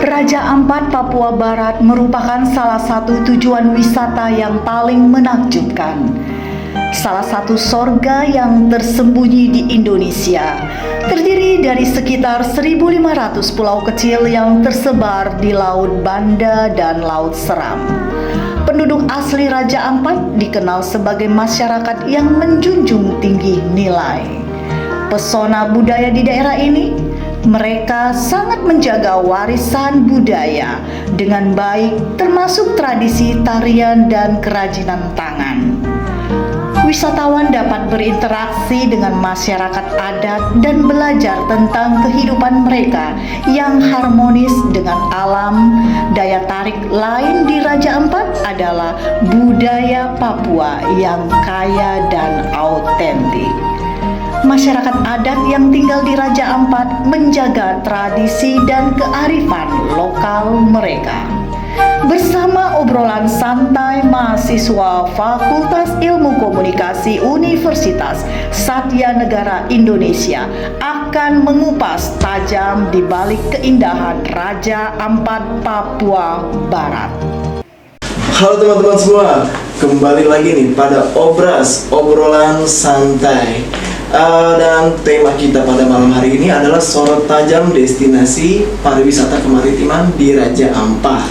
Raja Ampat, Papua Barat merupakan salah satu tujuan wisata yang paling menakjubkan. Salah satu sorga yang tersembunyi di Indonesia, terdiri dari sekitar 1.500 pulau kecil yang tersebar di Laut Banda dan Laut Seram. Penduduk asli Raja Ampat dikenal sebagai masyarakat yang menjunjung tinggi nilai. Pesona budaya di daerah ini, mereka sangat menjaga warisan budaya dengan baik, termasuk tradisi tarian dan kerajinan tangan. Wisatawan dapat berinteraksi dengan masyarakat adat dan belajar tentang kehidupan mereka yang harmonis dengan alam. Daya tarik lain di Raja Ampat adalah budaya Papua yang kaya dan autentik. Masyarakat adat yang tinggal di Raja Ampat menjaga tradisi dan kearifan lokal mereka. Bersama obrolan santai, mahasiswa Fakultas Ilmu Komunikasi Universitas Satya Negara Indonesia akan mengupas tajam di balik keindahan Raja Ampat, Papua Barat. Halo teman-teman semua, kembali lagi nih pada obrolan santai. Dan tema kita pada malam hari ini adalah sorot tajam destinasi pariwisata kemaritiman di Raja Ampat.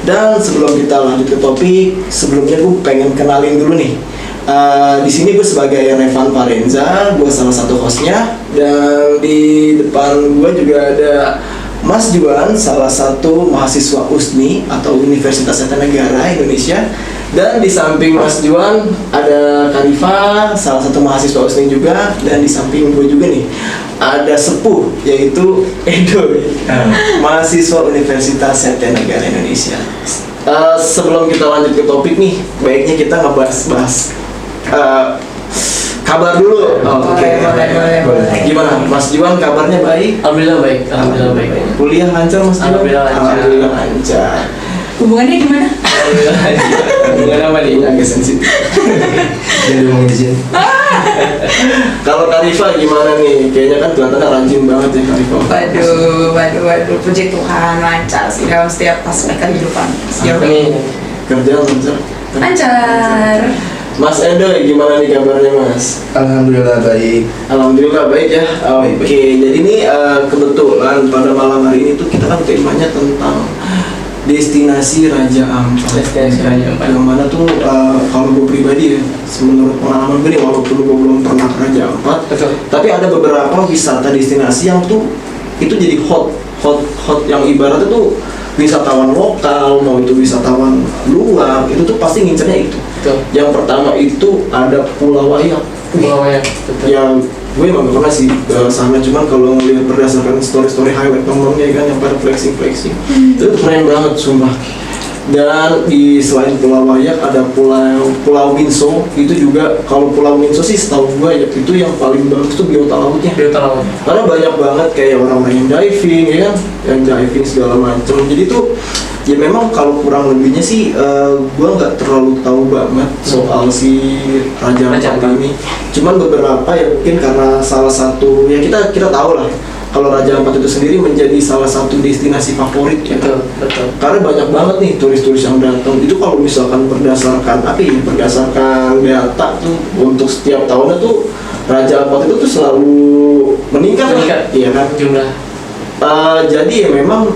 Dan sebelum kita lanjut ke topik, sebelumnya gue pengen kenalin dulu nih. Di sini gue sebagai Revan Parenza, gue salah satu hostnya. Dan di depan gue juga ada Mas Juan, salah satu mahasiswa USNI atau Universitas Satya Negara Indonesia. Dan di samping Mas Juan ada Karifa, salah satu mahasiswa USNI juga. Dan di samping gue juga nih ada sepuh, yaitu Edo, mahasiswa Universitas Satya Negara Indonesia. Sebelum kita lanjut ke topik nih, baiknya kita ngebahas kabar dulu. Oke. Gimana Mas Juan, kabarnya baik? Alhamdulillah baik. Kuliah lancar Mas Juan? Alhamdulillah lancar. Hubungannya gimana? Hubungan apa nih? Agak sensitif. Jadi mau izin. Kalau Karifa gimana nih? Kayaknya kan kelihatannya rajin banget ya Karifa. Waduh, puji Tuhan lancar sih dalam setiap aspek kehidupan. Sejauh ini Kerjaan lancar. lancar. Mas Edo gimana nih kabarnya Mas? Alhamdulillah baik. Alhamdulillah baik ya. Oke, jadi ini kebetulan pada malam hari ini tuh kita kan temanya tentang destinasi Raja Ampat. Yang mana tuh kalau gue pribadi ya, menurut pengalaman gue nih, walaupun gue belum pernah ke Raja Ampat, tapi ada beberapa wisata destinasi yang tuh itu jadi hot yang ibaratnya tuh wisatawan lokal mau itu wisatawan luar itu tuh pasti ngincernya itu. Yang pertama itu ada Pulau Wayak. Yang gue emang gak pernah sih sana, cuman kalau ngeliat berdasarkan story highlight temennya kan yang pada flexing itu keren banget sumpah. Dan di selain Pulau Wayak ada Pulau Minso. Itu juga kalau Pulau Minso sih setahu gue ya, itu yang paling bagus tuh biota lautnya. Karena banyak banget kayak orang-orang yang diving ya kan, yang diving segala macam. Jadi tuh ya memang kalau kurang lebihnya sih gue nggak terlalu tahu banget soal si Raja Ampat ini. Cuman beberapa ya mungkin karena salah satu ya kita tahu lah kalau Raja Ampat itu sendiri menjadi salah satu destinasi favorit ya. Betul. Karena banyak banget nih turis-turis yang datang. Itu kalau misalkan berdasarkan data tuh untuk setiap tahunnya tuh Raja Ampat itu tuh selalu meningkat. Iya kan Jumlah. Jadi ya memang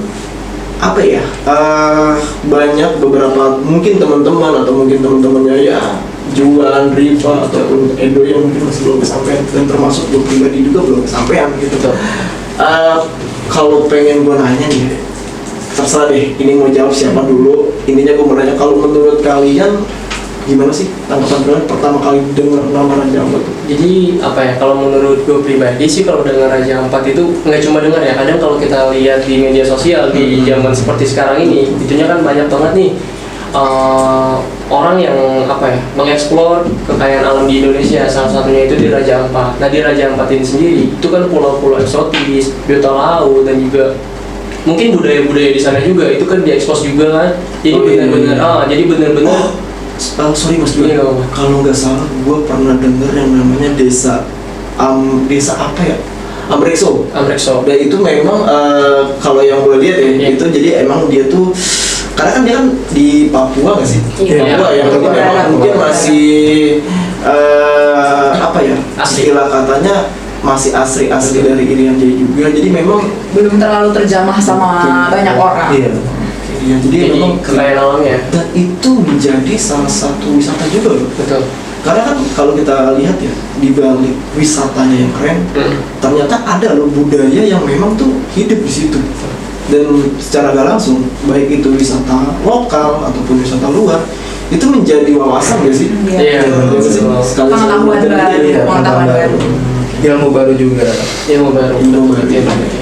banyak beberapa mungkin teman-teman atau mungkin teman-temannya ya Juan, Riva ataupun Edo yang mungkin masih belum kesampaian, dan termasuk gue pribadi juga belum kesampaian gitu. Kalau pengen gue nanya nih, terserah deh, ini mau jawab siapa dulu. Intinya gue mau nanya, kalau menurut kalian gimana sih tanggapan kalian pertama kali dengar nama Raja Ampat? Jadi kalau menurut gue pribadi sih, kalau dengan Raja Ampat itu nggak cuma dengar ya, kadang kalau kita lihat di media sosial di zaman seperti sekarang ini, itunya kan banyak banget nih orang yang mengeksplor kekayaan alam di Indonesia. Salah satunya itu di Raja Ampat. Nah, di Raja Ampat ini sendiri itu kan pulau-pulau eksotis, biota laut, dan juga mungkin budaya-budaya di sana juga itu kan diekspos juga kan. Jadi benar-benar sorry Mas Dwi, kalau nggak salah gue pernah dengar yang namanya desa apa ya, Amrekso. Amrekso. Dan itu memang kalau yang gue lihat ya, Iya. itu jadi emang dia tuh karena kan dia kan di Papua nggak sih? Iya. Papua yang Papua jadi memang Barat. mungkin masih apa ya? Asli. Istilah katanya masih asli dari Irian Jaya juga. Jadi memang Belum terlalu terjamah sama banyak orang. Iya. Iya, jadi Jadi memang kekayaan alamnya. dan itu menjadi salah satu wisata juga loh. Betul. Karena kan kalau kita lihat ya di balik wisatanya yang keren, ternyata ada loh budaya yang memang tuh hidup di situ. Dan secara gak langsung, baik itu wisata lokal ataupun wisata luar, itu menjadi wawasan gak sih? Iya, betul. Pengetahuan baru, pengetahuan baru. Ilmu baru juga. Ilmu baru. Ilmu baru. Ilmu baru.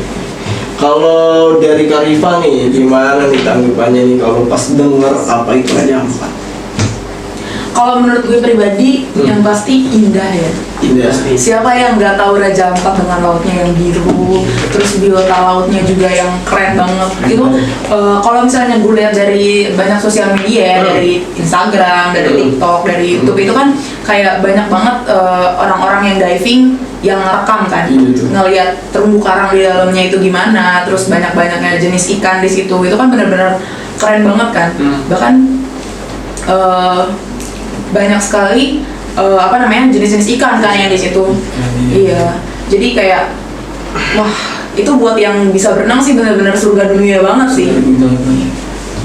Kalau dari Karifa nih, gimana nih tanggapannya nih kalau pas denger apa itu Raja Ampat? Kalau menurut gue pribadi, yang pasti indah ya. Indah. Siapa yang nggak tahu Raja Ampat dengan lautnya yang biru, terus biota lautnya juga yang keren banget. Itu kalau misalnya gue lihat dari banyak sosial media, dari Instagram, dari TikTok, dari YouTube itu kan kayak banyak banget orang-orang yang diving yang ngerekam kan, Iya, tuh. ngelihat terumbu karang di dalamnya itu gimana, terus banyak-banyaknya jenis ikan di situ. Itu kan benar-benar keren banget kan. Bahkan banyak sekali jenis-jenis ikan kan yang di situ. Iya. Jadi kayak wah, itu buat yang bisa berenang sih benar-benar surga dunia banget sih.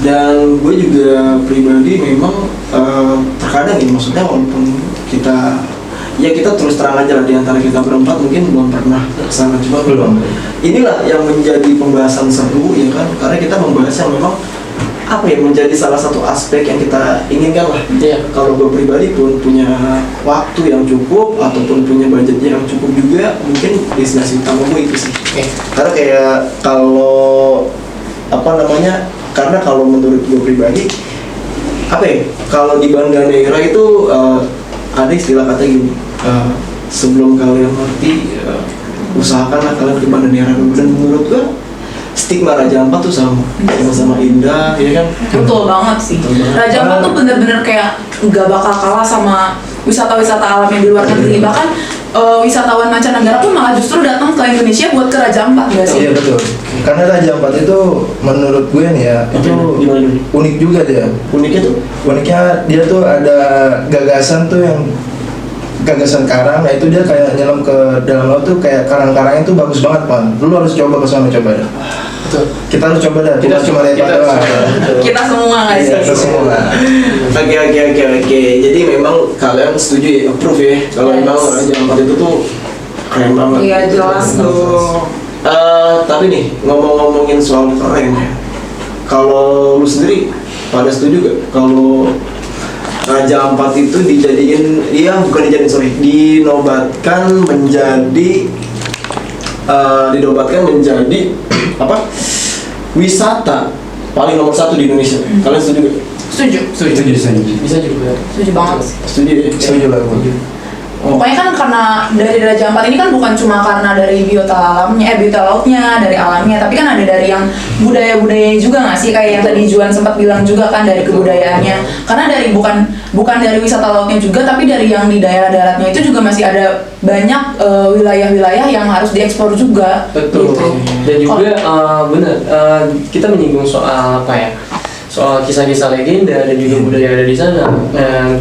Dan gue juga pribadi memang terkadang ya, maksudnya walaupun kita terus terang aja lah, di antara kita berempat mungkin belum pernah kesana, cuma Belum. inilah yang menjadi pembahasan seru ya kan, karena kita membahas yang memang apa ya, menjadi salah satu aspek yang kita inginkan lah. Iya. Kalau gue pribadi pun punya waktu yang cukup ataupun punya budget yang cukup juga, mungkin destinasi utama gue itu sih. Oke. Karena kayak kalau karena kalau menurut gue pribadi kalau di Banda Neira itu ada istilah kata gini, sebelum kalian mati usahakanlah kalian ke Banda Neira dulu. Dan menurut gue stigma Raja Ampat tuh sama indah, ya kan? Betul banget sih. Betul banget. Raja Ampat tuh bener-bener kayak nggak bakal kalah sama wisata-wisata alam yang di luar negeri. Bahkan wisatawan mancanegara pun malah justru datang ke Indonesia buat ke Raja Ampat, nggak sih? Iya betul. Karena Raja Ampat itu menurut gue nih ya, itu Gimana nih? unik juga dia. Uniknya tuh Uniknya dia tuh ada gagasan tuh yang gagasan karang, nah itu dia kayak nyelam ke dalam laut tuh kayak karang-karangnya tuh bagus banget Pak. Lu harus coba ke sana, coba dah. Betul. Kita harus coba dah. Kita Cuma lihat kita doang. harus- Kita semua nggak sih? Iya, kita semua. Oke. Jadi memang kalian setuju ya, approve ya, kalau Yes. memang Raja Ampat itu tuh keren banget. Iya jelas dong. Tapi nih ngomongin soal keren ya, kalau lu sendiri pada setuju gak kalau Raja Ampat itu dinobatkan menjadi apa, wisata paling nomor 1 di Indonesia? Kalian setuju gak? Setuju. Setuju. Bisa juga. Setuju banget sih. Setuju ya? Setuju lah gue. Pokoknya kan karena dari Raja Ampat ini kan bukan cuma karena dari biota alamnya, biota lautnya, dari alamnya, tapi kan ada dari yang budaya-budayanya juga nggak sih, kayak yang tadi Juan sempat bilang juga kan dari kebudayaannya. Karena dari bukan dari wisata lautnya juga, tapi dari yang di daerah daratnya itu juga masih ada banyak wilayah-wilayah yang harus diekspor juga. Betul. Gitu. Dan juga benar, kita menyinggung soal apa ya? Soal kisah-kisah legenda dan juga budaya ada di sana.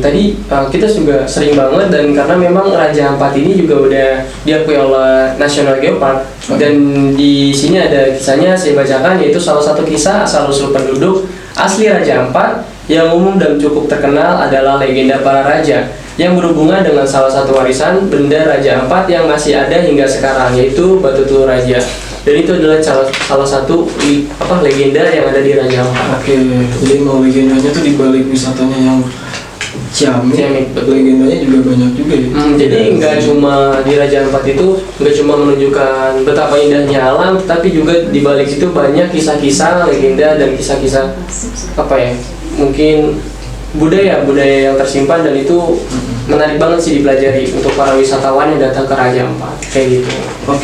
Tadi kita juga sering banget, dan karena memang Raja Ampat ini juga udah diakui oleh National Geopark, dan di sini ada kisahnya saya bacakan, yaitu salah satu kisah asal-usul penduduk asli Raja Ampat yang umum dan cukup terkenal adalah legenda para raja yang berhubungan dengan salah satu warisan benda Raja Ampat yang masih ada hingga sekarang, yaitu Batu Tular Raja. Dan itu adalah salah satu legenda yang ada di Raja Ampat. Oke, jadi mau legendanya tuh dibalik wisatanya yang ciamik, Betul. legendanya juga banyak juga ya. Jadi nggak cuma di Raja Ampat itu nggak cuma menunjukkan betapa indahnya alam, tapi juga di balik situ banyak kisah-kisah legenda dan kisah-kisah mungkin budaya yang tersimpan, dan itu menarik banget sih dipelajari untuk para wisatawan yang datang ke Raja Ampat kayak gitu. Oke.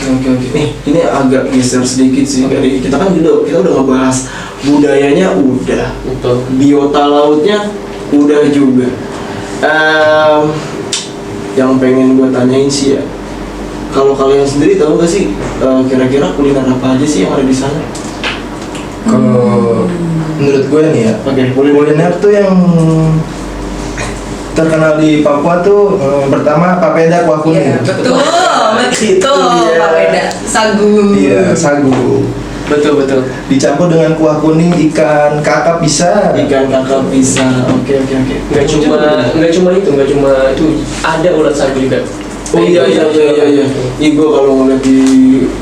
Nih, ini agak geser sedikit sih dari kita udah ngebahas budayanya udah, Betul. biota lautnya udah juga. Yang pengen gue tanyain sih ya, Kalau kalian sendiri tahu nggak sih kira-kira kuliner apa aja sih yang ada di sana? Kalau menurut gue nih ya, Oke, kuliner tuh yang terkenal di Papua tuh pertama papeda kuah kuning. Iya, betul, betul, Iya. Pak Weda. Sagu. Iya, sagu. Betul betul. Dicampur dengan kuah kuning, ikan kakap bisa. Ikan kakap bisa. Oke. Nggak cuma itu, ada ulat sagu juga. Oh iya. Gue kalau ngeliat di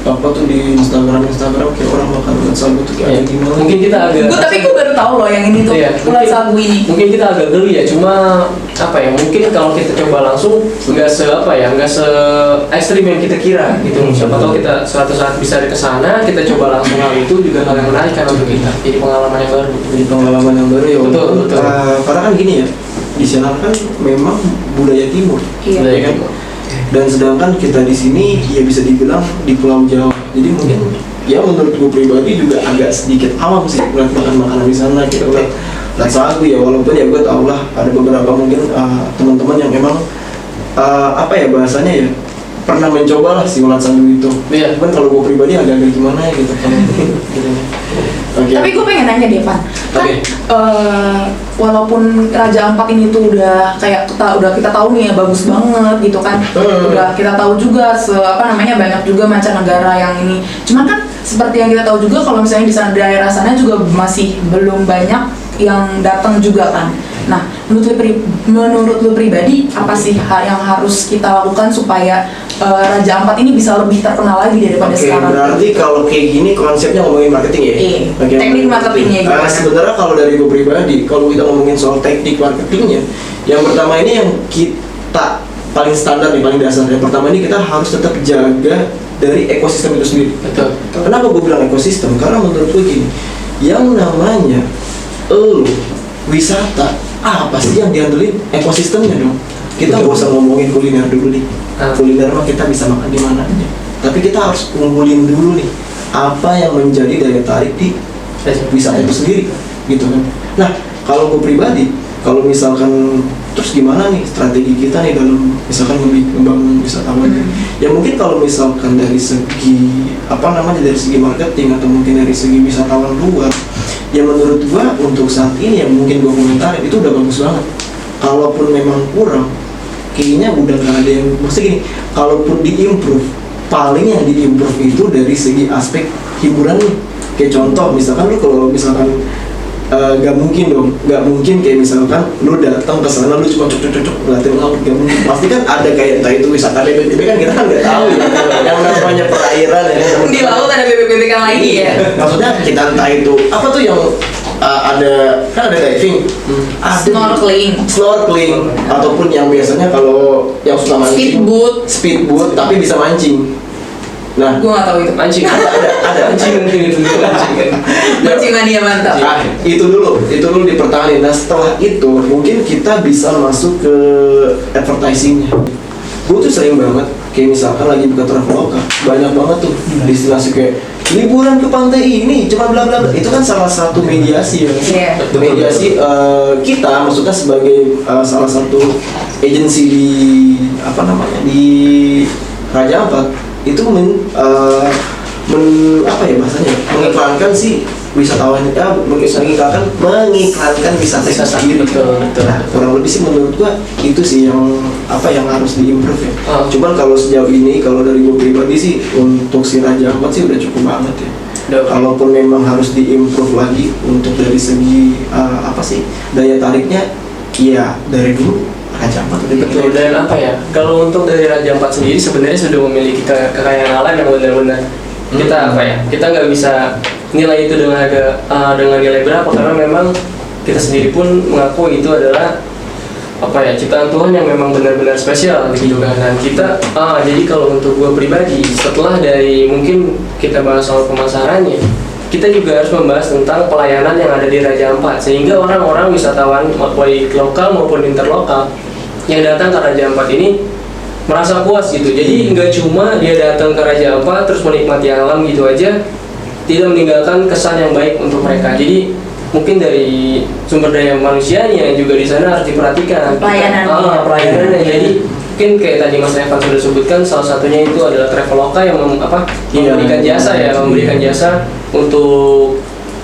apa tuh di Instagram kayak orang makan ulat sagu tuh kayak Iya. gimana? Mungkin kita agak Tapi gue baru tahu loh yang ini tuh Iya, ulat sagu ini. mungkin kita agak geli ya, cuma apa ya, mungkin kalau kita coba langsung nggak se ekstrim yang kita kira gitu. Siapa tahu kita suatu saat bisa ke sana, kita coba langsung hal itu juga hal yang menarik kan untuk kita, jadi pengalaman yang baru. Jadi pengalaman yang baru ya. Betul, betul. Karena kan gini ya, di sana kan memang budaya timur. Iya. Ya kan? Dan sedangkan kita di sini ya bisa dibilang di Pulau Jawa. Jadi mungkin ya menurut gue pribadi juga agak sedikit awam sih ngeliat makanan di sana gitu. Dan sagu ya, walaupun ya gue tau lah ada beberapa mungkin teman-teman yang memang apa ya bahasanya ya pernah mencoba lah si ulat sagu itu. Iya. Cuman kalau gue pribadi agak-agak gimana ya gitu. Gitu. Oke. Tapi gue pengen nanya deh, Pan. Kan Oke. walaupun Raja Ampat ini tuh udah kayak udah kita tahu nih ya bagus banget gitu kan. Udah kita tahu juga banyak juga mancanegara yang ini. Cuman kan seperti yang kita tahu juga kalau misalnya di sana daerah sana juga masih belum banyak yang datang juga kan. Nah, menurut lu pribadi apa sih hal yang harus kita lakukan supaya Raja Ampat ini bisa lebih terkenal lagi daripada Oke, sekarang? berarti kalau kayak gini konsepnya ngomongin marketing ya? Iya, Oke, teknik marketingnya gimana? sebenarnya kalau dari gue pribadi, kalau kita ngomongin soal teknik marketingnya, yang pertama ini yang kita paling standar nih, paling dasar. Yang pertama ini kita harus tetap jaga dari ekosistem itu sendiri. Betul. Kenapa gue bilang ekosistem? Karena menurut gue gini, yang namanya wisata, apa sih yang diandelin ekosistemnya dong? Kita nggak usah ngomongin kuliner dulu nih. Kuliner mah kita bisa makan di mana aja. Tapi kita harus ngumpulin dulu nih apa yang menjadi daya tarik di wisata itu sendiri, gitu kan. Nah, kalau gue pribadi, kalau misalkan terus gimana nih strategi kita nih dalam misalkan membangun wisatawan? Ya mungkin kalau misalkan dari segi dari segi marketing atau mungkin dari segi wisatawan luar, ya menurut gua untuk saat ini yang mungkin gua komentarin itu udah bagus banget. Kalaupun memang kurang, kayaknya udah nggak ada yang maksudnya gini. Kalaupun diimprove, paling yang diimprove itu dari segi aspek hiburan nih. Kayak contoh, misalkan lu kalau misalkan gak mungkin kayak misalkan lu datang ke sana lu cuma cocok ngeliatin laut, gak mungkin. Pasti kan ada kayak entah itu wisata BBB kan kita kan nggak tahu ya. Yang namanya perairan ya. Di laut ada bebek-bebek yang lagi ya. Maksudnya kita entah itu apa tuh yang ada diving, snorkeling ataupun yang biasanya kalau yang suka mancing speedboat tapi bisa mancing. Nah, Gue gak tahu itu. Mancing. ada Mancing mungkin itu mancing kan. Mancing mania mantap. itu dulu dipertahankan. Nah setelah itu mungkin kita bisa masuk ke advertisingnya. Gue tuh sering banget kayak misalkan lagi buka Traveloka, banyak banget tuh destinasi kayak liburan ke pantai ini cuma bla bla bla. Itu kan salah satu mediasi ya. Iya. Mediasi kita maksudnya sebagai salah satu agensi di di Raja Ampat itu mengiklankan si wisatawannya, mengiklankan wisata itu sendiri. Betul. Nah, kurang lebih sih menurut gua itu sih yang harus diimprove ya. Cuman kalau sejauh ini kalau dari gua pribadi sih untuk si Raja Ampat sih udah cukup banget ya. Kalaupun memang harus diimprove lagi untuk dari segi daya tariknya, ya dari dulu Raja Ampat udah Betul, dan kalau untuk dari Raja Ampat sendiri sebenarnya sudah memiliki kekayaan alam yang benar-benar kita nggak bisa nilai itu dengan nilai berapa, karena memang kita sendiri pun mengaku itu adalah ciptaan Tuhan yang memang benar-benar spesial gitu kan. Dan kita jadi kalau untuk gue pribadi, setelah dari mungkin kita bahas soal pemasarannya, kita juga harus membahas tentang pelayanan yang ada di Raja Ampat, sehingga orang-orang wisatawan baik lokal maupun interlokal yang datang ke Raja Ampat ini merasa puas gitu. Jadi nggak cuma dia datang ke Raja Ampat terus menikmati alam gitu aja, tidak meninggalkan kesan yang baik untuk mereka. Jadi mungkin dari sumber daya manusianya juga di sana harus diperhatikan. Pelayanannya. Jadi mungkin kayak tadi Mas Evan sudah sebutkan, salah satunya itu adalah Traveloka yang Iya. memberikan jasa ya, memberikan jasa untuk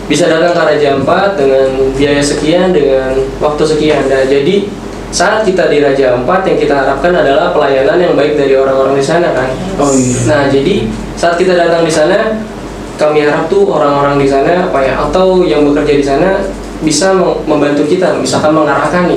bisa datang ke Raja Ampat dengan biaya sekian, dengan waktu sekian. Nah, jadi saat kita di Raja Ampat yang kita harapkan adalah pelayanan yang baik dari orang-orang di sana kan. Oh iya. Nah, jadi saat kita datang di sana, kami harap tuh orang-orang di sana apa ya, atau yang bekerja di sana bisa membantu kita, misalkan mengarahkan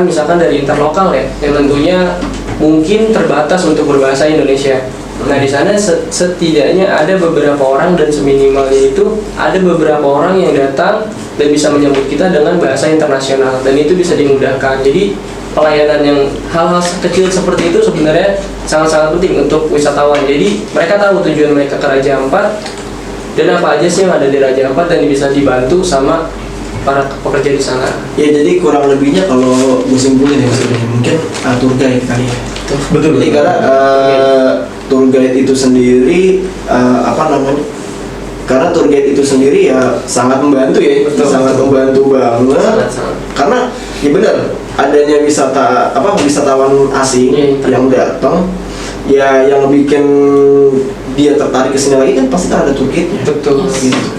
misalkan dari interlokal ya, yang tentunya mungkin terbatas untuk berbahasa Indonesia. Nah, di sana setidaknya ada beberapa orang, dan seminimalnya itu ada beberapa orang yang datang dan bisa menyambut kita dengan bahasa internasional, dan itu bisa dimudahkan. Jadi pelayanan yang hal-hal kecil seperti itu sebenarnya sangat-sangat penting untuk wisatawan. Jadi mereka tahu tujuan mereka ke Raja Ampat dan apa aja sih yang ada di Raja Ampat, dan bisa dibantu sama para pekerja di sana. Ya jadi kurang lebihnya kalau gue simpulin ya maksudnya mungkin tour guide kali ya. Betul. Jadi karena tour guide itu sendiri apa namanya? Karena tour guide itu sendiri ya sangat membantu ya, sangat membantu banget. Sangat-sangat. Karena ya benar adanya wisatawan asing yang datang, ya yang bikin dia tertarik ke sini lagi kan pasti ada tour guide-nya. Betul. Gitu.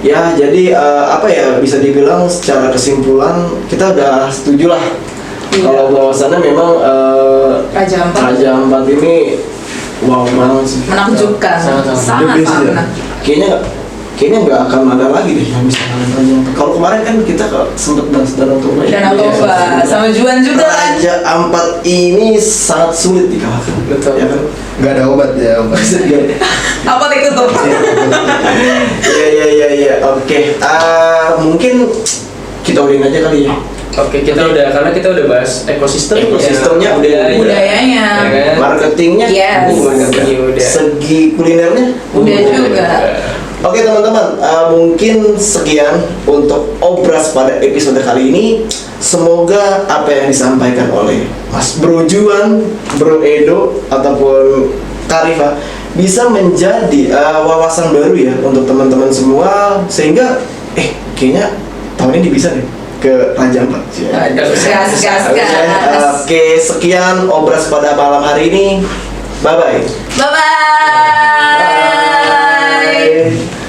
Ya jadi apa ya, bisa dibilang secara kesimpulan kita udah setuju lah kalau bahwasannya memang Raja Ampat Raja Ampat ini wow banget sih. menakjubkan, Sangat-sangat. sangat The best, ya. menakjubkan. Kayaknya nggak akan ada lagi deh yang bisa ngalahin Raja Ampat. Kalau kemarin kan kita sempat bahas Danau Toba. Danau Toba sama Juan juga kan. Raja Ampat ini sangat sulit dikalahkan. Betul. Ya kan? Nggak ada obat ya, obat. Apa ditutup? Iya. Oke. Mungkin kita udahin aja kali ya. Oke, karena kita udah bahas Ekosistemnya, Budayanya. ya kan? Marketingnya, Yes. Marketingnya udah. segi kulinernya, Udah juga. Oke teman-teman, mungkin sekian untuk Obras pada episode kali ini. Semoga apa yang disampaikan oleh Mas Bro Juan, Bro Edo, ataupun Karifa bisa menjadi wawasan baru ya untuk teman-teman semua, sehingga kayaknya tahun ini bisa deh ke Raja Ampat. Gas. Oke, sekian Obras pada malam hari ini. Bye-bye. Bye bye.